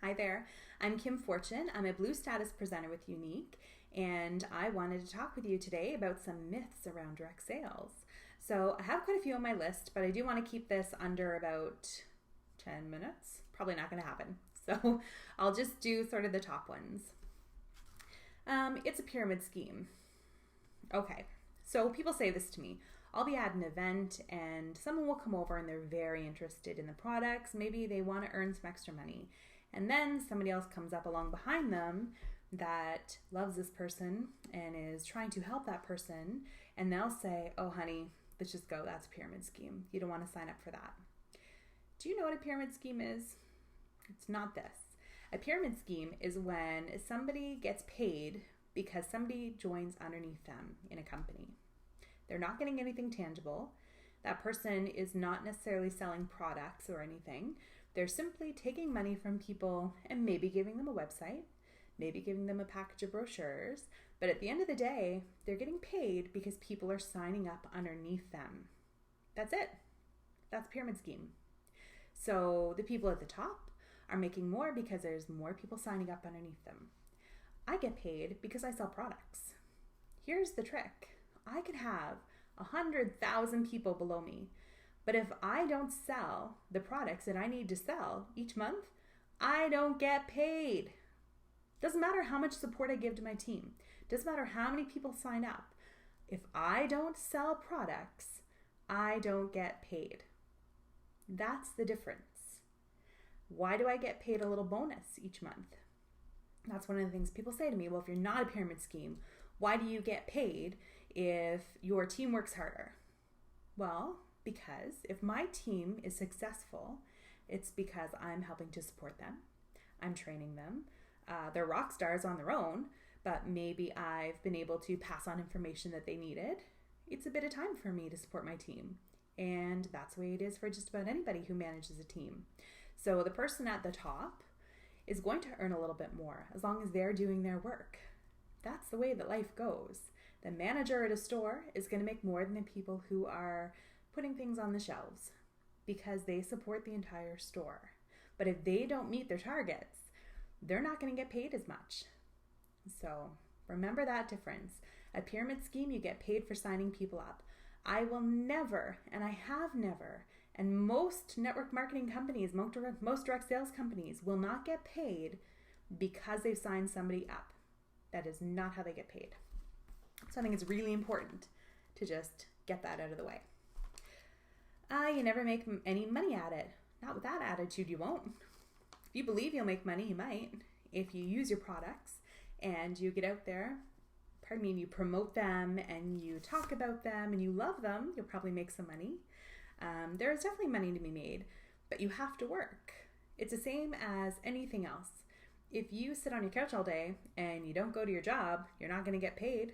Hi there, I'm Kim Fortune. I'm a Blue Status presenter with Younique, and I wanted to talk with you today about some myths around direct sales. So I have quite a few on my list, but I do want to keep this under about 10 minutes. Probably not going to happen. So I'll just do sort of the top ones. It's a pyramid scheme. Okay, so people say this to me. I'll be at an event and someone will come over and they're very interested in the products. Maybe they want to earn some extra money. And then somebody else comes up along behind them that loves this person and is trying to help that person. And they'll say, oh, honey, let's just go. That's a pyramid scheme. You don't want to sign up for that. Do you know what a pyramid scheme is? It's not this. A pyramid scheme is when somebody gets paid because somebody joins underneath them in a company. They're not getting anything tangible. That person is not necessarily selling products or anything. They're simply taking money from people and maybe giving them a website, maybe giving them a package of brochures. But at the end of the day, they're getting paid because people are signing up underneath them. That's it. That's a pyramid scheme. So the people at the top are making more because there's more people signing up underneath them. I get paid because I sell products. Here's the trick. I could have 100,000 people below me, but if I don't sell the products that I need to sell each month, I don't get paid. Doesn't matter how much support I give to my team. Doesn't matter how many people sign up. If I don't sell products, I don't get paid. That's the difference. Why do I get paid a little bonus each month? That's one of the things people say to me. Well, if you're not a pyramid scheme, why do you get paid if your team works harder? Well, because if my team is successful, it's because I'm helping to support them. I'm training them. They're rock stars on their own, but maybe I've been able to pass on information that they needed. It's a bit of time for me to support my team. And that's the way it is for just about anybody who manages a team. So the person at the top is going to earn a little bit more as long as they're doing their work. That's the way that life goes. The manager at a store is going to make more than the people who are putting things on the shelves because they support the entire store. But if they don't meet their targets, they're not going to get paid as much. So remember that difference. A pyramid scheme, you get paid for signing people up. I will never, and I have never, and most network marketing companies, most direct sales companies will not get paid because they've signed somebody up. That is not how they get paid. So I think it's really important to just get that out of the way. You never make any money at it. Not with that attitude, you won't. If you believe you'll make money, you might. If you use your products and you get out there, and you promote them and you talk about them and you love them, you'll probably make some money. There is definitely money to be made, but you have to work. It's the same as anything else. If you sit on your couch all day and you don't go to your job, you're not going to get paid.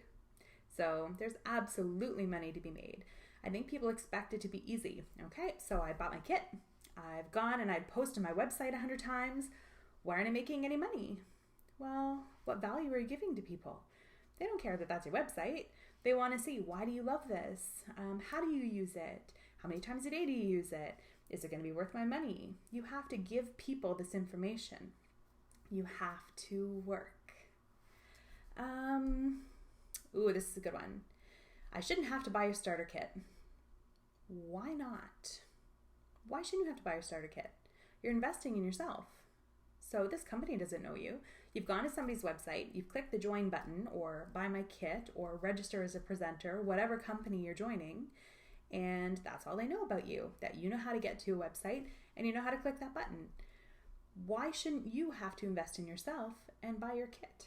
So there's absolutely money to be made. I think people expect it to be easy. Okay, so I bought my kit. I've gone and I've posted my website 100 times. Why aren't I making any money? Well, what value are you giving to people? They don't care that that's your website. They want to see, why do you love this? How do you use it? How many times a day do you use it? Is it going to be worth my money? You have to give people this information. You have to work. This is a good one. I shouldn't have to buy your starter kit. Why not? Why shouldn't you have to buy your starter kit? You're investing in yourself. So this company doesn't know you. You've gone to somebody's website, you've clicked the join button or buy my kit or register as a presenter, whatever company you're joining, and that's all they know about you, that you know how to get to a website and you know how to click that button. Why shouldn't you have to invest in yourself and buy your kit?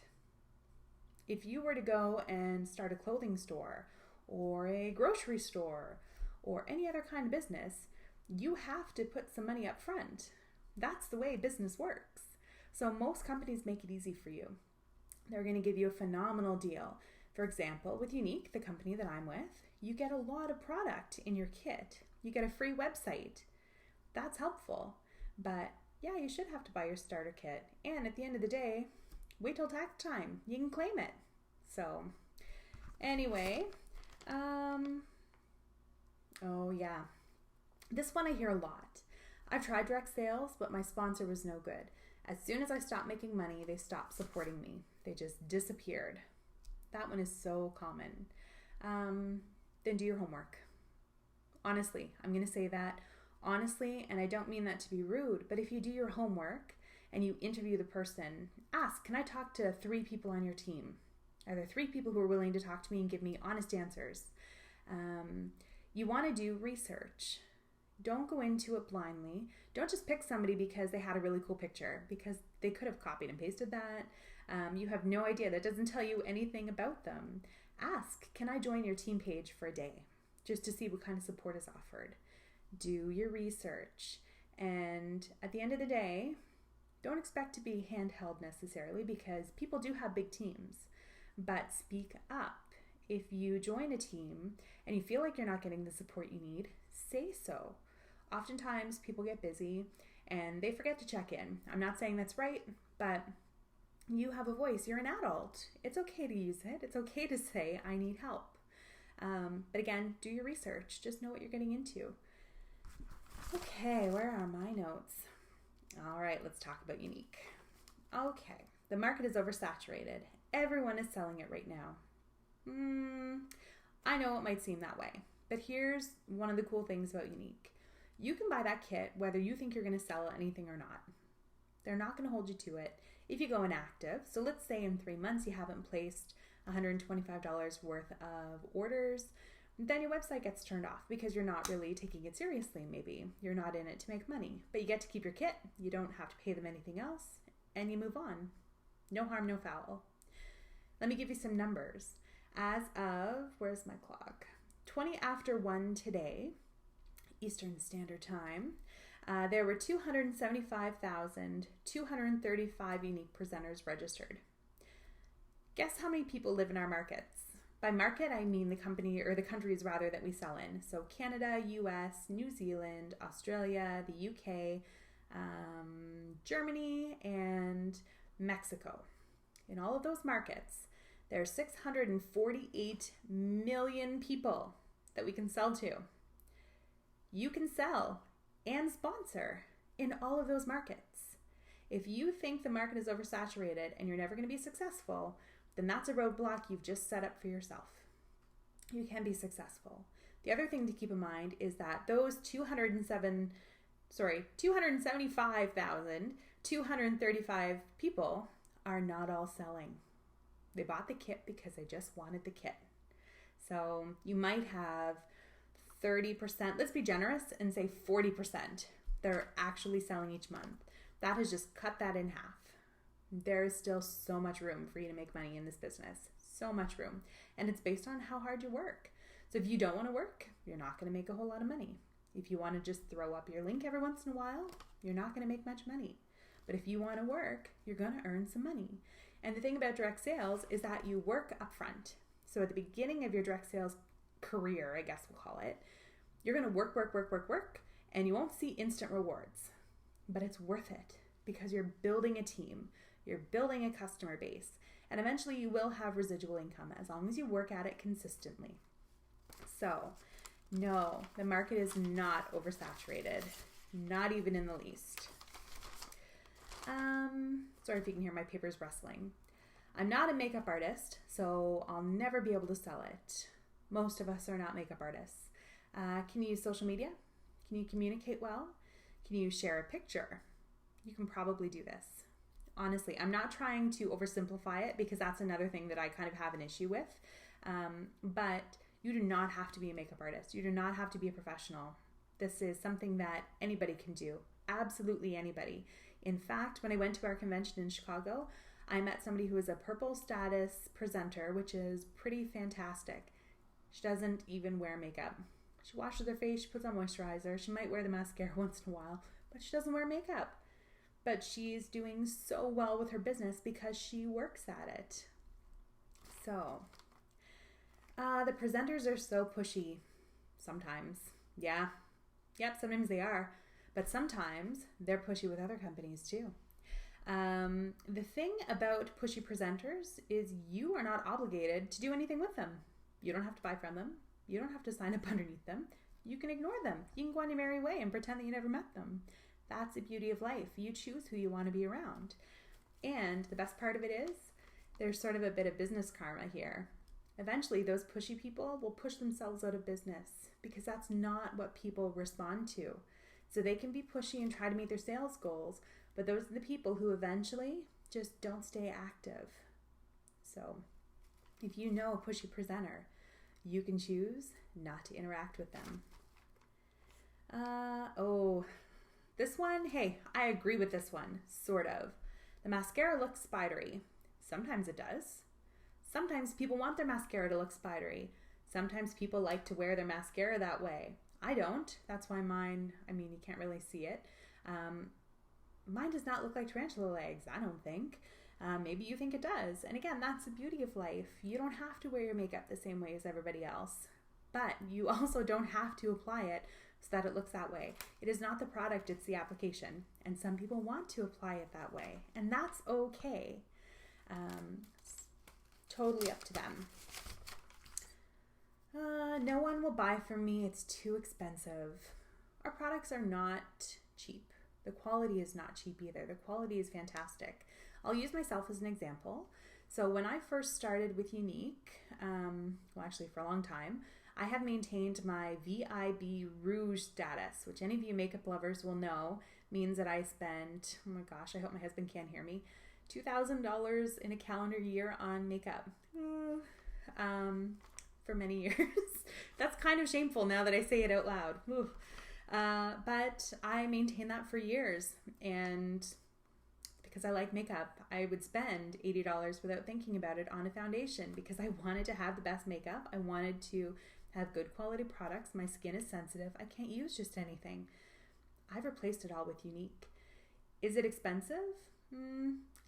If you were to go and start a clothing store or a grocery store or any other kind of business, you have to put some money up front. That's the way business works. So most companies make it easy for you. They're going to give you a phenomenal deal. For example, with Younique, the company that I'm with, you get a lot of product in your kit. You get a free website. That's helpful. But yeah, you should have to buy your starter kit. And at the end of the day, wait till tax time. You can claim it. So anyway, oh yeah, this one I hear a lot. I've tried direct sales, but my sponsor was no good. As soon as I stopped making money, they stopped supporting me. They just disappeared. That one is so common. Then do your homework. Honestly, I'm going to say that honestly, and I don't mean that to be rude, but if you do your homework and you interview the person, ask, can I talk to 3 people on your team? Are there 3 people who are willing to talk to me and give me honest answers? You want to do research. Don't go into it blindly. Don't just pick somebody because they had a really cool picture, because they could have copied and pasted that. You have no idea. That doesn't tell you anything about them. Ask, can I join your team page for a day? Just to see what kind of support is offered. Do your research. And at the end of the day, don't expect to be handheld necessarily, because people do have big teams. But speak up. If you join a team and you feel like you're not getting the support you need, say so. Oftentimes people get busy and they forget to check in. I'm not saying that's right, but you have a voice. You're an adult. It's okay to use it. It's okay to say, I need help. But again, do your research. Just know what you're getting into. Okay, where are my notes? All right, let's talk about Younique. Okay, the market is oversaturated. Everyone is selling it right now. I know it might seem that way, but here's one of the cool things about Younique. You can buy that kit whether you think you're going to sell anything or not. They're not going to hold you to it if you go inactive. So let's say in 3 months you haven't placed $125 worth of orders, then your website gets turned off because you're not really taking it seriously. Maybe you're not in it to make money, but you get to keep your kit. You don't have to pay them anything else, and you move on. No harm, no foul. Let me give you some numbers. As of, where's my clock? 20 after 1 today, Eastern Standard Time, there were 275,235 unique presenters registered. Guess how many people live in our markets? By market, I mean the company, or the countries rather, that we sell in. So Canada, US, New Zealand, Australia, the UK, Germany, and Mexico. In all of those markets, there are 648 million people that we can sell to. You can sell and sponsor in all of those markets. If you think the market is oversaturated and you're never going to be successful, then that's a roadblock you've just set up for yourself. You can be successful. The other thing to keep in mind is that those 275,235 people are not all selling. They bought the kit because they just wanted the kit. So you might have 30%, let's be generous and say 40% that are actually selling each month. That has just cut that in half. There is still so much room for you to make money in this business. So much room. And it's based on how hard you work. So if you don't want to work, you're not going to make a whole lot of money. If you want to just throw up your link every once in a while, you're not going to make much money. But if you want to work, you're going to earn some money. And the thing about direct sales is that you work upfront. So at the beginning of your direct sales career, I guess we'll call it, you're going to work, and you won't see instant rewards. But it's worth it because you're building a team, you're building a customer base, and eventually you will have residual income as long as you work at it consistently. So, no, the market is not oversaturated, not even in the least. Sorry if you can hear my papers rustling. I'm not a makeup artist, so I'll never be able to sell it. Most of us are not makeup artists. Can you use social media? Can you communicate well? Can you share a picture? You can probably do this. Honestly, I'm not trying to oversimplify it because that's another thing that I kind of have an issue with. But you do not have to be a makeup artist. You do not have to be a professional. This is something that anybody can do. Absolutely anybody. In fact, when I went to our convention in Chicago, I met somebody who is a purple status presenter, which is pretty fantastic. She doesn't even wear makeup. She washes her face, she puts on moisturizer, she might wear the mascara once in a while, but she doesn't wear makeup. But she's doing so well with her business because she works at it. So, the presenters are so pushy sometimes. Yeah. Yep, sometimes they are. But sometimes they're pushy with other companies too. The thing about pushy presenters is you are not obligated to do anything with them. You don't have to buy from them. You don't have to sign up underneath them. You can ignore them. You can go on your merry way and pretend that you never met them. That's the beauty of life. You choose who you want to be around. And the best part of it is there's sort of a bit of business karma here. Eventually, those pushy people will push themselves out of business because that's not what people respond to. So they can be pushy and try to meet their sales goals, but those are the people who eventually just don't stay active. So if you know a pushy presenter, you can choose not to interact with them. This one, hey, I agree with this one, sort of. The mascara looks spidery. Sometimes it does. Sometimes people want their mascara to look spidery. Sometimes people like to wear their mascara that way. I don't. That's why mine, you can't really see it. Mine does not look like tarantula legs, I don't think. Maybe you think it does. And again, that's the beauty of life. You don't have to wear your makeup the same way as everybody else. But you also don't have to apply it so that it looks that way. It is not the product, it's the application. And some people want to apply it that way. And that's okay. It's totally up to them. No one will buy from me. It's too expensive. Our products are not cheap. The quality is not cheap either. The quality is fantastic. I'll use myself as an example. So when I first started with Younique, for a long time, I have maintained my VIB Rouge status, which any of you makeup lovers will know means that I spent, oh my gosh, I hope my husband can't hear me, $2,000 in a calendar year on makeup for many years. That's kind of shameful now that I say it out loud. But I maintained that for years, and because I like makeup, I would spend $80 without thinking about it on a foundation because I wanted to have the best makeup. I wanted to have good quality products. My skin is sensitive. I can't use just anything. I've replaced it all with Younique. Is it expensive?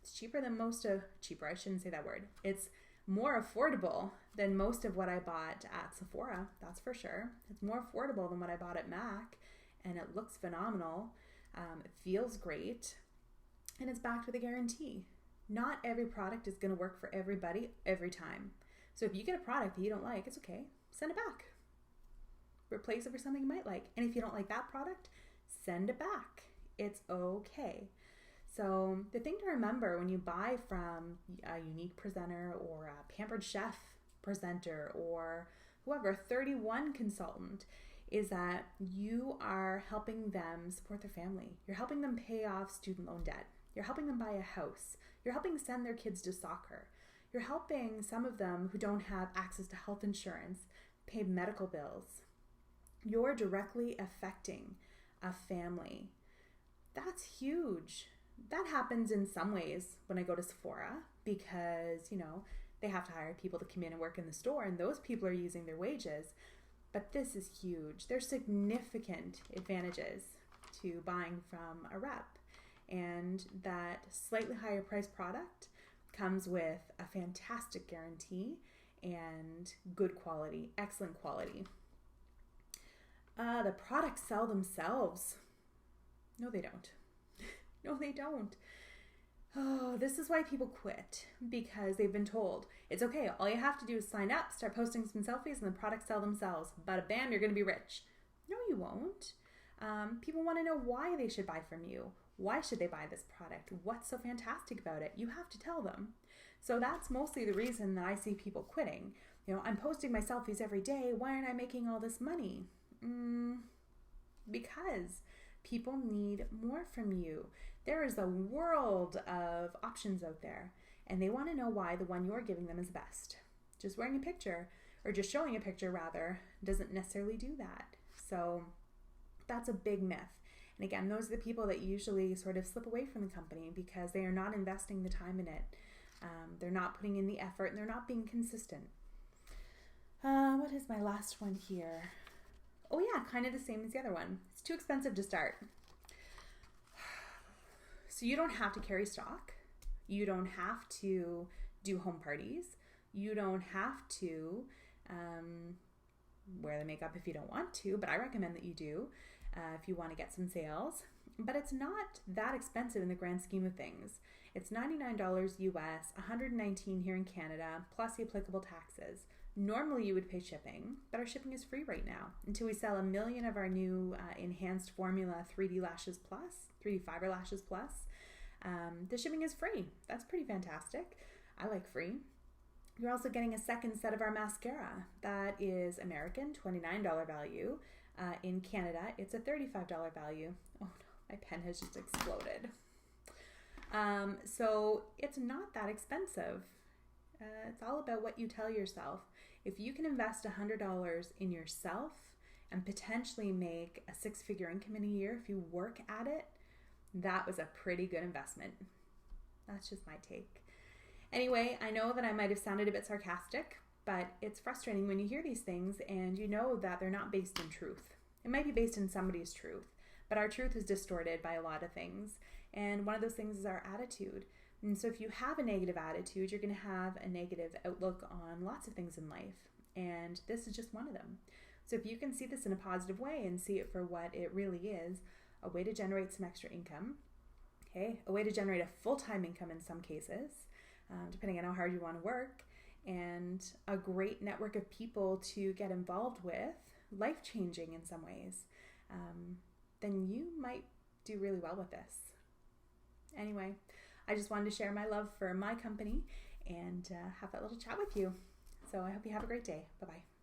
It's cheaper than I shouldn't say that word. It's more affordable than most of what I bought at Sephora, that's for sure. It's more affordable than what I bought at MAC, and it looks phenomenal. It feels great, and it's backed with a guarantee. Not every product is going to work for everybody every time. So if you get a product that you don't like, it's okay. Send it back. Replace it for something you might like. And if you don't like that product, send it back. It's okay. So the thing to remember when you buy from a Younique presenter or a Pampered Chef presenter or whoever, 31 consultant, is that you are helping them support their family. You're helping them pay off student loan debt. You're helping them buy a house. You're helping send their kids to soccer. You're helping some of them who don't have access to health insurance pay medical bills. You're directly affecting a family. That's huge. That happens in some ways when I go to Sephora because, they have to hire people to come in and work in the store, and those people are using their wages. But this is huge. There's significant advantages to buying from a rep, and that slightly higher priced product comes with a fantastic guarantee and good quality, excellent quality. The products sell themselves. No, they don't. No, they don't. Oh, this is why people quit, because they've been told it's okay. All you have to do is sign up, start posting some selfies, and the products sell themselves. Bada bam, you're going to be rich. No, you won't. People want to know why they should buy from you. Why should they buy this product? What's so fantastic about it? You have to tell them. So that's mostly the reason that I see people quitting. I'm posting my selfies every day. Why aren't I making all this money? Because people need more from you. There is a world of options out there, and they want to know why the one you're giving them is best. Just wearing a picture, or just showing a picture rather, doesn't necessarily do that. So that's a big myth. And again, those are the people that usually sort of slip away from the company because they are not investing the time in it. They're not putting in the effort, and they're not being consistent. What is my last one here? Oh yeah, kind of the same as the other one. It's too expensive to start. So you don't have to carry stock. You don't have to do home parties. You don't have to wear the makeup if you don't want to, but I recommend that you do if you want to get some sales. But it's not that expensive in the grand scheme of things. It's $99 US, $119 here in Canada, plus the applicable taxes. Normally you would pay shipping, but our shipping is free right now until we sell 1 million of our new enhanced formula 3D lashes plus, 3D fiber lashes plus. The shipping is free. That's pretty fantastic. I like free. You're also getting a second set of our mascara. That is American, $29 value. In Canada, it's a $35 value. Oh no, my pen has just exploded. So it's not that expensive. It's all about what you tell yourself. If you can invest $100 in yourself and potentially make a 6-figure income in a year if you work at it, that was a pretty good investment. That's just my take. Anyway, I know that I might have sounded a bit sarcastic, but it's frustrating when you hear these things and you know that they're not based in truth. It might be based in somebody's truth, but our truth is distorted by a lot of things. And one of those things is our attitude. And so if you have a negative attitude, you're going to have a negative outlook on lots of things in life. And this is just one of them. So if you can see this in a positive way and see it for what it really is, a way to generate some extra income, okay, a way to generate a full-time income in some cases, depending on how hard you want to work, and a great network of people to get involved with, life-changing in some ways, then you might do really well with this. Anyway, I just wanted to share my love for my company and have that little chat with you. So I hope you have a great day. Bye-bye.